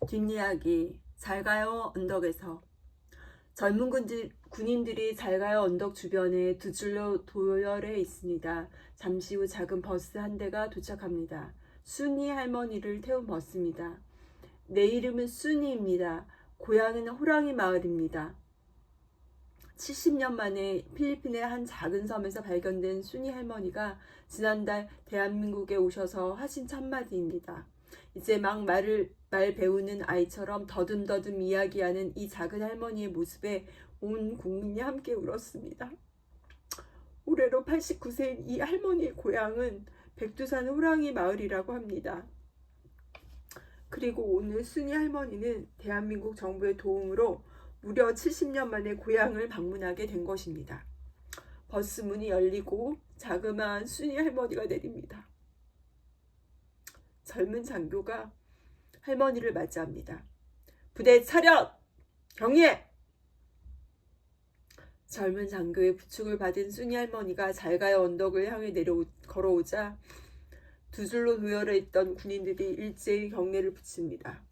뒷이야기 잘가요 언덕에서 젊은 군인들이 잘가요 언덕 주변에 두 줄로 도열해 있습니다. 잠시 후 작은 버스 한 대가 도착합니다. 순이 할머니를 태운 버스입니다. 내 이름은 순이입니다. 고향은 호랑이 마을입니다. 70년 만에 필리핀의 한 작은 섬에서 발견된 순이 할머니가 지난달 대한민국에 오셔서 하신 첫마디입니다. 이제 막 말 배우는 아이처럼 더듬더듬 이야기하는 이 작은 할머니의 모습에 온 국민이 함께 울었습니다. 올해로 89세인 이 할머니의 고향은 백두산 호랑이 마을이라고 합니다. 그리고 오늘 순이 할머니는 대한민국 정부의 도움으로 무려 70년 만에 고향을 방문하게 된 것입니다. 버스 문이 열리고 자그마한 순이 할머니가 내립니다. 젊은 장교가 할머니를 맞이합니다. 부대 차렷! 경례! 젊은 장교의 부축을 받은 순이 할머니가 잘가요 언덕을 향해 걸어오자 두 줄로 도열해 있던 군인들이 일제히 경례를 붙입니다.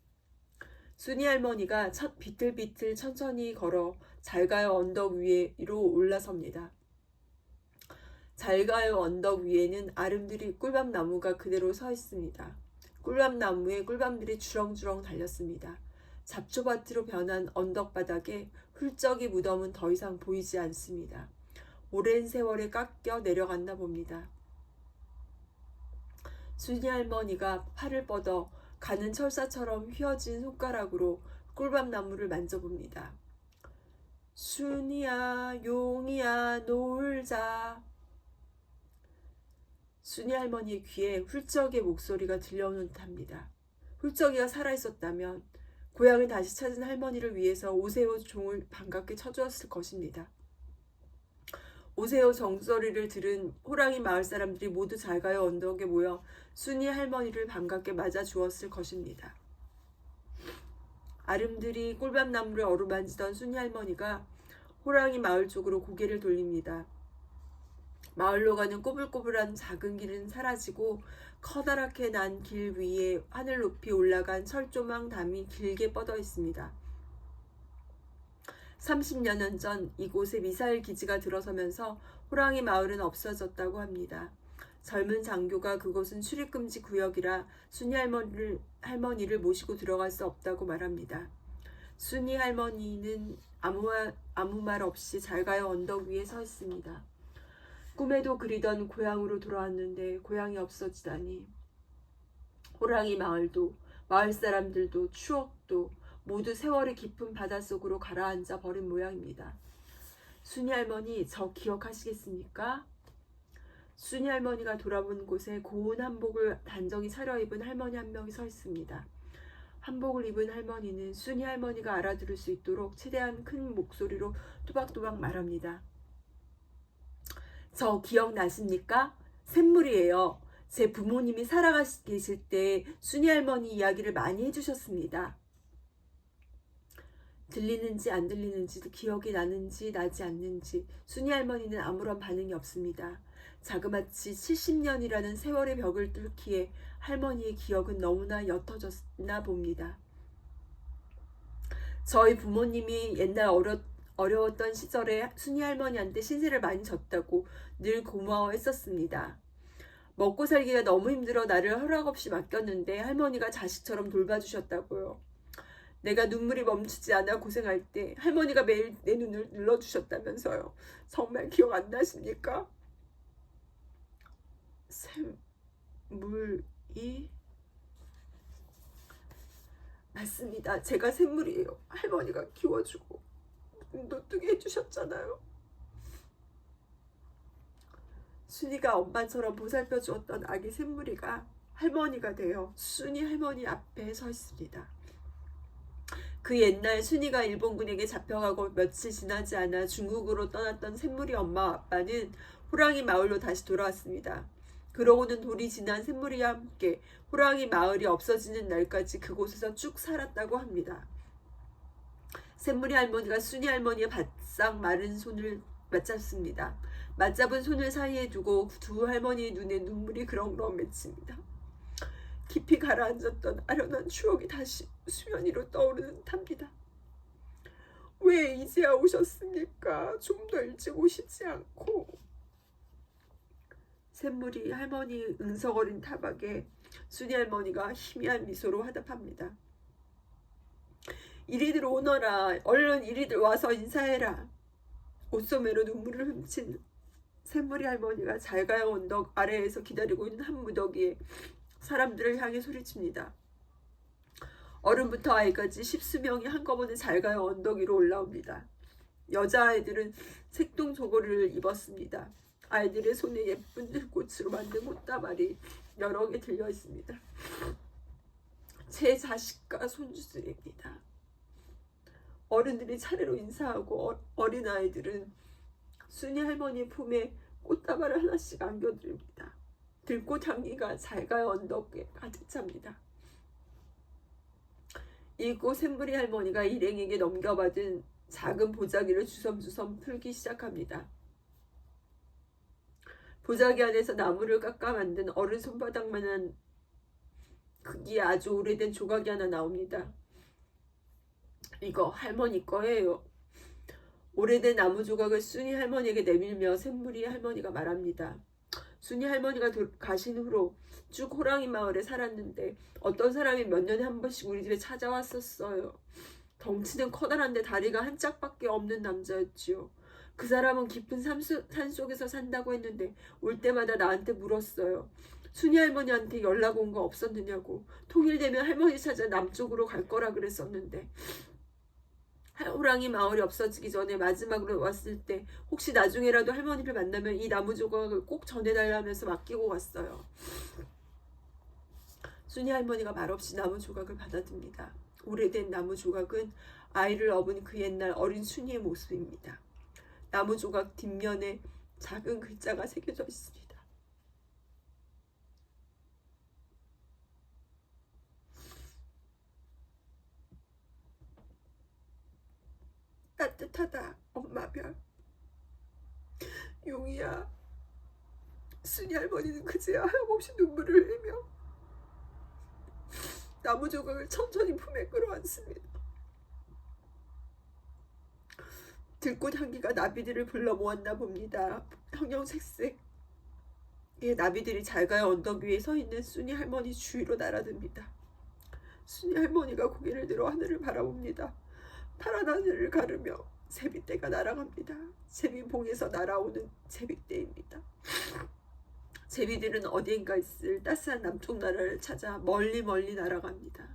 순이 할머니가 비틀비틀 천천히 걸어 잘가요 언덕 위로 올라섭니다. 잘가요 언덕 위에는 아름드리 꿀밤나무가 그대로 서 있습니다. 꿀밤나무에 꿀밤들이 주렁주렁 달렸습니다. 잡초밭으로 변한 언덕바닥에 훌쩍이 무덤은 더 이상 보이지 않습니다. 오랜 세월에 깎여 내려갔나 봅니다. 순이 할머니가 팔을 뻗어 가는 철사처럼 휘어진 손가락으로 꿀밤나무를 만져봅니다. 순이야, 용이야, 놀자. 순이 할머니의 귀에 훌쩍이의 목소리가 들려오는 듯합니다. 훌쩍이가 살아있었다면 고향을 다시 찾은 할머니를 위해서 오세요 종을 반갑게 쳐주었을 것입니다. 오세요 종소리를 들은 호랑이 마을 사람들이 모두 잘가요 언덕에 모여 순이 할머니를 반갑게 맞아 주었을 것입니다. 아름드리 꿀밤나무를 어루만지던 순이 할머니가 호랑이 마을 쪽으로 고개를 돌립니다. 마을로 가는 꼬불꼬불한 작은 길은 사라지고 커다랗게 난 길 위에 하늘 높이 올라간 철조망 담이 길게 뻗어 있습니다. 30여 년 전 이곳에 미사일 기지가 들어서면서 호랑이 마을은 없어졌다고 합니다. 젊은 장교가 그곳은 출입금지 구역이라 순이 할머니를 모시고 들어갈 수 없다고 말합니다. 순이 할머니는 아무 말 없이 잘가요 언덕 위에 서 있습니다. 꿈에도 그리던 고향으로 돌아왔는데 고향이 없어지다니. 호랑이 마을도 마을 사람들도 추억도 모두 세월의 깊은 바닷속으로 가라앉아 버린 모양입니다. 순이 할머니, 저 기억하시겠습니까? 순이 할머니가 돌아본 곳에 고운 한복을 단정히 차려입은 할머니 한 명이 서 있습니다. 한복을 입은 할머니는 순이 할머니가 알아들을 수 있도록 최대한 큰 목소리로 또박또박 말합니다. 저 기억나십니까? 샘물이에요. 제 부모님이 살아계실 때 순이 할머니 이야기를 많이 해주셨습니다. 들리는지 안 들리는지도 기억이 나는지 나지 않는지 순이 할머니는 아무런 반응이 없습니다. 자그마치 70년이라는 세월의 벽을 뚫기에 할머니의 기억은 너무나 옅어졌나 봅니다. 저희 부모님이 옛날 어려웠던 시절에 순이 할머니한테 신세를 많이 졌다고 늘 고마워했었습니다. 먹고 살기가 너무 힘들어 나를 허락 없이 맡겼는데 할머니가 자식처럼 돌봐주셨다고요. 내가 눈물이 멈추지 않아 고생할 때 할머니가 매일 내 눈을 눌러주셨다면서요. 정말 기억 안 나십니까? 샘물이? 맞습니다. 제가 샘물이에요. 할머니가 키워주고 눈도 뜨게 해주셨잖아요. 순이가 엄마처럼 보살펴 주었던 아기 샘물이가 할머니가 되어 순이 할머니 앞에 서 있습니다. 그 옛날 순이가 일본군에게 잡혀가고 며칠 지나지 않아 중국으로 떠났던 샘물이 엄마 아빠는 호랑이 마을로 다시 돌아왔습니다. 그러고는 돌이 지난 샘물이와 함께 호랑이 마을이 없어지는 날까지 그곳에서 쭉 살았다고 합니다. 샘물이 할머니가 순이 할머니의 바싹 마른 손을 맞잡습니다. 맞잡은 손을 사이에 두고 두 할머니의 눈에 눈물이 그렁그렁 맺힙니다. 깊이 가라앉았던 아련한 추억이 다시 수면 위로 떠오르는 듯합니다. 왜 이제야 오셨습니까? 좀 더 일찍 오시지 않고. 샘물이 할머니 응석어린 타박에 순이 할머니가 희미한 미소로 화답합니다. 이리들 오너라. 얼른 이리들 와서 인사해라. 옷소매로 눈물을 훔친 샘물이 할머니가 잘가요 언덕 아래에서 기다리고 있는 한 무더기에 사람들을 향해 소리칩니다. 어른부터 아이까지 10수명이 한꺼번에 잘가요 언덕 위로 올라옵니다. 여자아이들은 색동 조거리를 입었습니다. 아이들의 손에 예쁜 들꽃으로 만든 꽃다발이 여러 개 들려 있습니다. 제 자식과 손주들입니다. 어른들이 차례로 인사하고 어린아이들은 순이 할머니 품에 꽃다발을 하나씩 안겨드립니다. 들꽃 향기가 잘가요 언덕에 가득 찹니다. 이윽고 샘물이 할머니가 일행에게 넘겨받은 작은 보자기를 주섬주섬 풀기 시작합니다. 보자기 안에서 나무를 깎아 만든 어른 손바닥만한 크기의 아주 오래된 조각이 하나 나옵니다. 이거 할머니 거예요. 오래된 나무 조각을 순이 할머니에게 내밀며 샘물이 할머니가 말합니다. 순이 할머니가 가신 후로 쭉 호랑이 마을에 살았는데 어떤 사람이 몇 년에 한 번씩 우리 집에 찾아왔었어요. 덩치는 커다란데 다리가 한 짝밖에 없는 남자였지요. 그 사람은 깊은 산속에서 산다고 했는데 올 때마다 나한테 물었어요. 순이 할머니한테 연락 온 거 없었느냐고. 통일되면 할머니 찾아 남쪽으로 갈 거라 그랬었는데 호랑이 마을이 없어지기 전에 마지막으로 왔을 때 혹시 나중에라도 할머니를 만나면 이 나무 조각을 꼭 전해달라면서 맡기고 갔어요. 순이 할머니가 말없이 나무 조각을 받아듭니다. 오래된 나무 조각은 아이를 업은 그 옛날 어린 순이의 모습입니다. 나무 조각 뒷면에 작은 글자가 새겨져 있습니다. 따뜻하다 엄마별. 용이야. 순이 할머니는 그제야 하염없이 눈물을 흘리며 나무 조각을 천천히 품에 끌어안습니다. 들꽃 향기가 나비들을 불러 모았나 봅니다. 형형색색 나비들이 잘가요 언덕 위에 서 있는 순이 할머니 주위로 날아듭니다. 순이 할머니가 고개를 들어 하늘을 바라봅니다. 파란 하늘을 가르며 제비떼가 날아갑니다. 제비봉에서 날아오는 제비떼입니다. 제비들은 어디인가 있을 따스한 남쪽 나라를 찾아 멀리 날아갑니다.